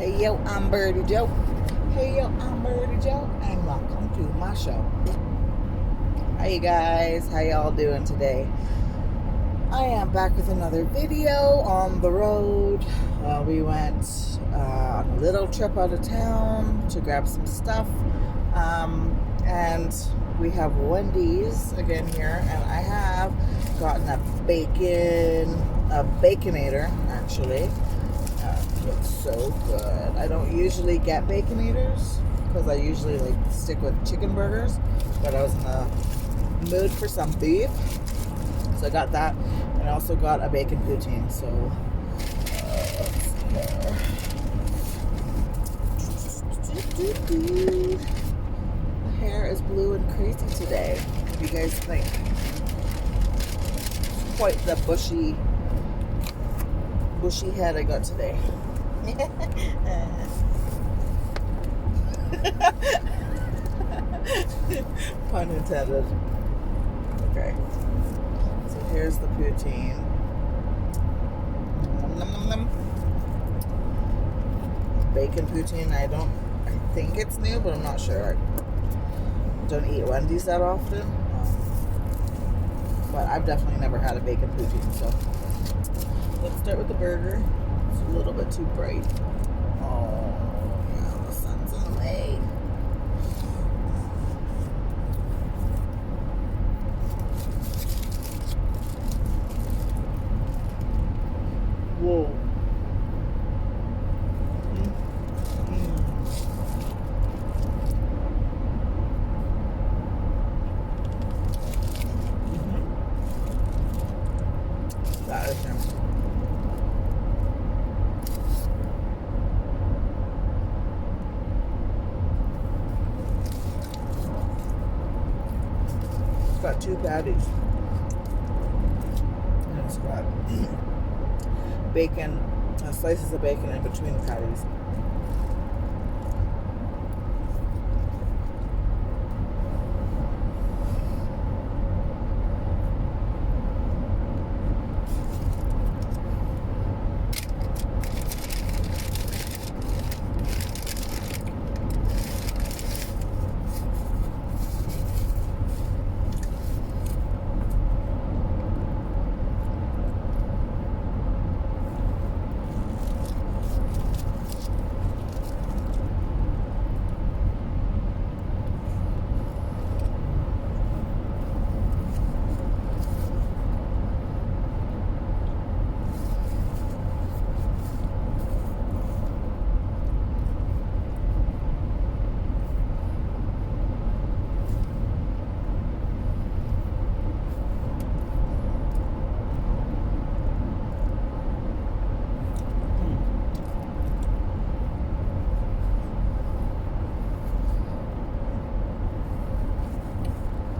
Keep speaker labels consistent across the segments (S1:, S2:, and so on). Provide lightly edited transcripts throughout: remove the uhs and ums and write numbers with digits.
S1: Hey yo, I'm Birdie Joe. Hey yo, I'm Birdie Joe, and welcome to my show. Hi you guys, how y'all doing today? I am back with another video on the road. We went on a little trip out of town to grab some stuff, and we have Wendy's again here, and I have gotten a baconator actually. Looks so good. I don't usually get baconators because I usually stick with chicken burgers, but I was in the mood for some beef, so I got that, and I also got a bacon poutine. So the hair is blue and crazy today. What do you guys think? Quite the bushy head I got today. Pun intended. Okay. So here's the poutine. Nom, nom, nom. Bacon poutine. I think it's new, but I'm not sure. I don't eat Wendy's that often. But I've definitely never had a bacon poutine, so let's start with the burger. It's a little bit too bright. Oh, yeah, the sun's in the way. Whoa. That is nice. It's got two patties. And it's got bacon, slices of bacon in between the patties.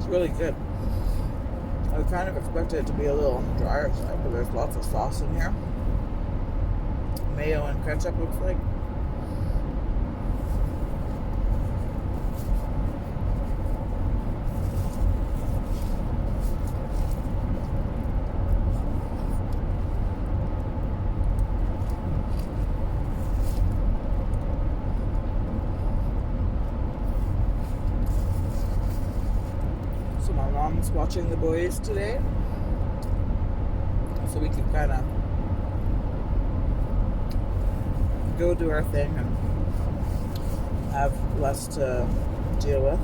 S1: Really good. I kind of expected it to be a little on the drier side, but there's lots of sauce in here. Mayo and ketchup looks like. So my mom's watching the boys today, so we can kind of go do our thing and have less to deal with.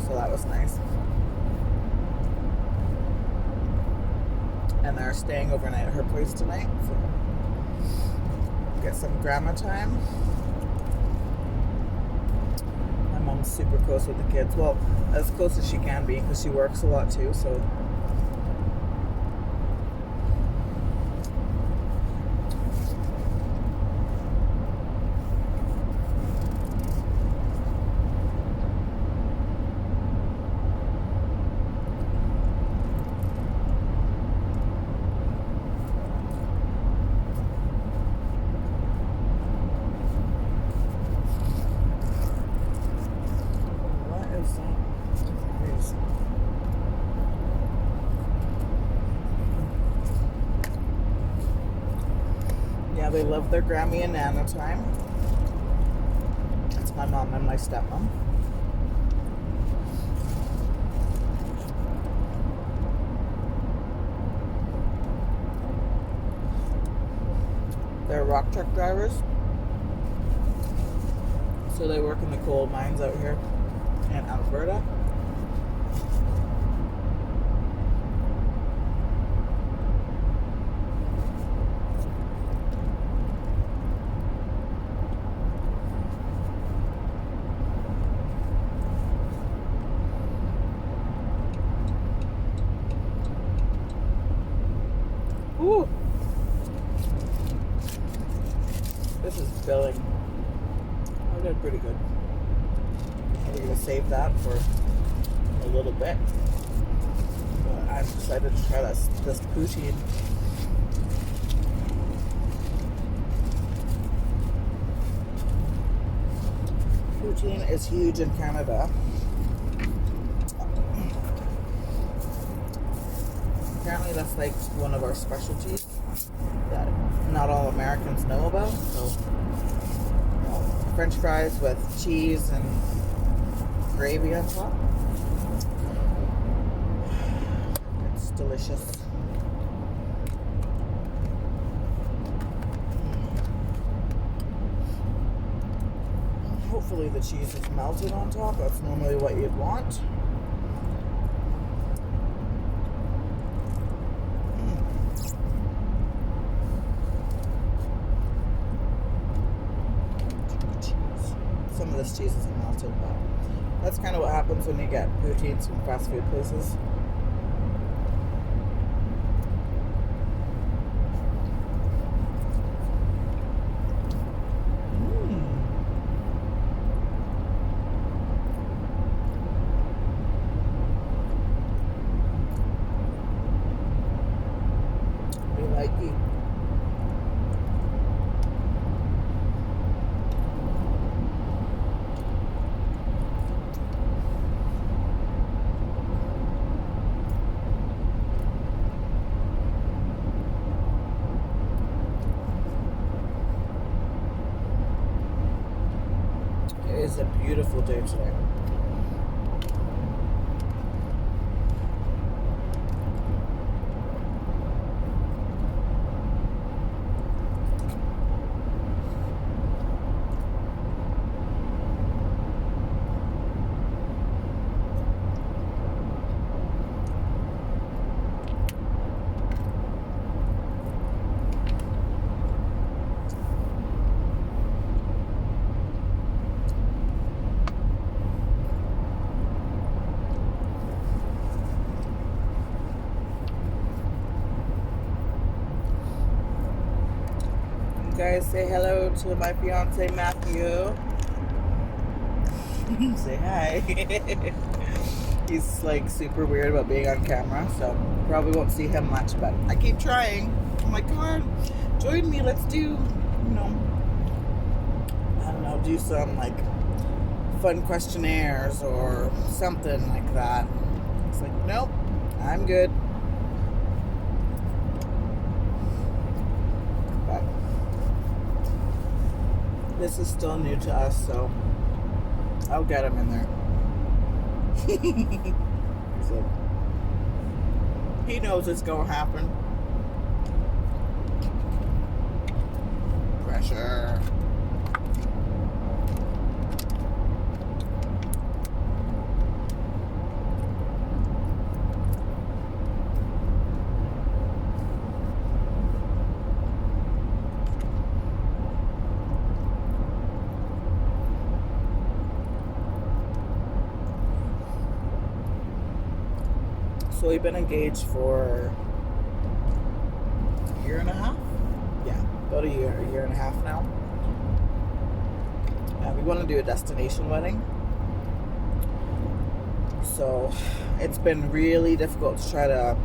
S1: So that was nice. And they're staying overnight at her place tonight, so get some grandma time. My mom's super close with the kids. Well, as close as she can be, because she works a lot too, so what is that? they love their Grammy and Nana time. That's my mom and my stepmom. They're rock truck drivers. So they work in the coal mines out here in Alberta. Ooh. This is filling. I did pretty good. We're going to save that for a little bit. But I'm excited to try this poutine. Poutine is huge in Canada. Apparently that's like one of our specialties that not all Americans know about. So, French fries with cheese and gravy on top. It's delicious. Hopefully the cheese is melted on top. That's normally what you'd want. Some of this cheese isn't melted, but that's kind of what happens when you get poutines from fast food places. We like it. It is a beautiful day today. Guys, say hello to my fiance Matthew. Say hi. He's like super weird about being on camera, so probably won't see him much, but I keep trying. I'm like, come on, join me, let's do, I don't know, do some like fun questionnaires or something like that. It's like, nope, I'm good. This is still new to us, so I'll get him in there. So, he knows it's gonna happen. Pressure. So we've been engaged for a year and a half? Yeah, about a year and a half now. We want to do a destination wedding. So it's been really difficult to try to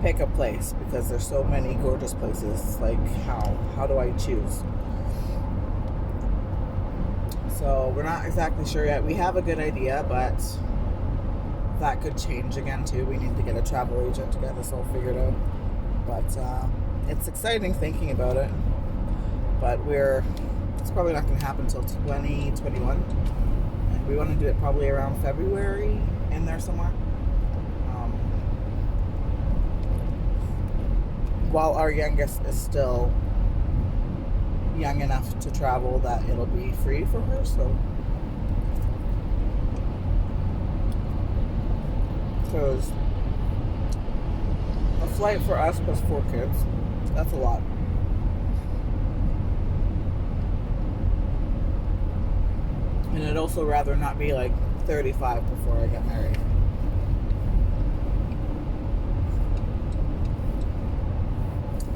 S1: pick a place because there's so many gorgeous places. Like how do I choose? So we're not exactly sure yet. We have a good idea, but that could change again too. We need to get a travel agent to get this all figured out. But it's exciting thinking about it, but it's probably not going to happen until 2021, and we want to do it probably around February, in there somewhere. While our youngest is still young enough to travel, that it'll be free for her. So, because a flight for us plus 4 kids, that's a lot. And I'd also rather not be like 35 before I get married.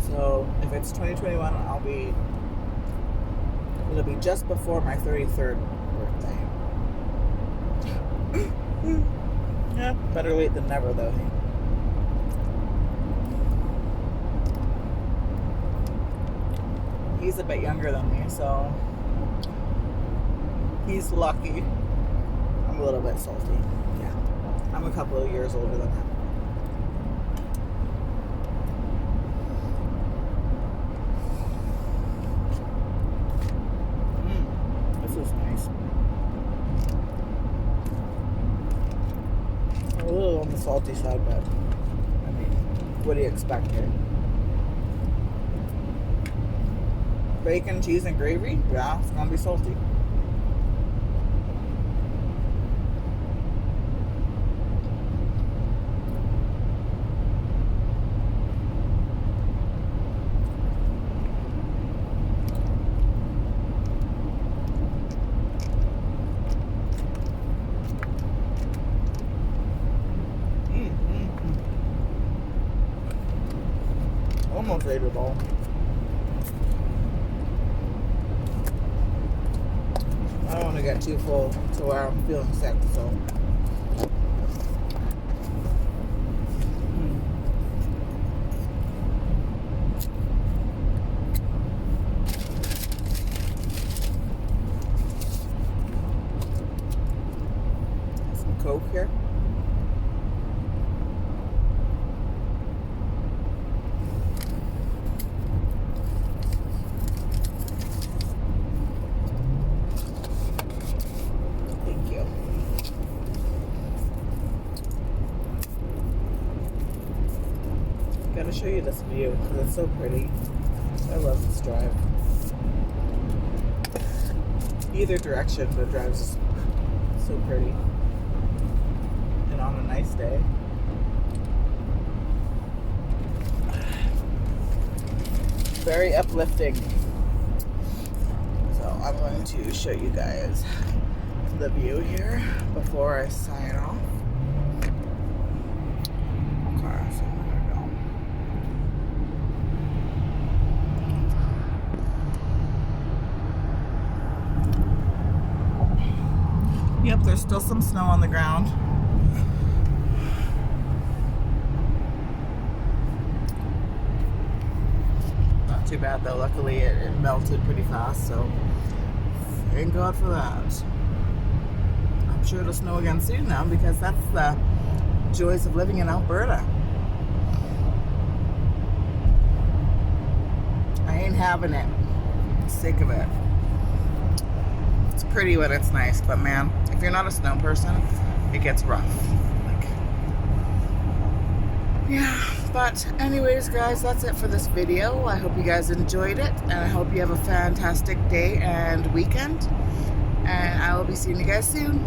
S1: So if it's 2021, it'll be just before my 33rd birthday. Yeah, better late than never though. He's a bit younger than me, so he's lucky. I'm a little bit salty. Yeah, I'm a couple of years older than him. This is nice. A little on the salty side, but I mean, what do you expect here? Bacon, cheese, and gravy? Yeah, it's gonna be salty. Almost ate it all. I don't want to get too full to where I'm feeling sick, so. Some Coke here. Gotta show you this view because it's so pretty. I love this drive. Either direction, the drive's so pretty. And on a nice day. Very uplifting. So I'm going to show you guys the view here before I sign off. Yep, there's still some snow on the ground. Not too bad though, luckily it melted pretty fast, so thank God for that. I'm sure it'll snow again soon now because that's the joys of living in Alberta. I ain't having it. I'm sick of it. It's pretty when it's nice, but man, if you're not a snow person, it gets rough. Like, yeah, but anyways, guys, that's it for this video. I hope you guys enjoyed it, and I hope you have a fantastic day and weekend, and I will be seeing you guys soon.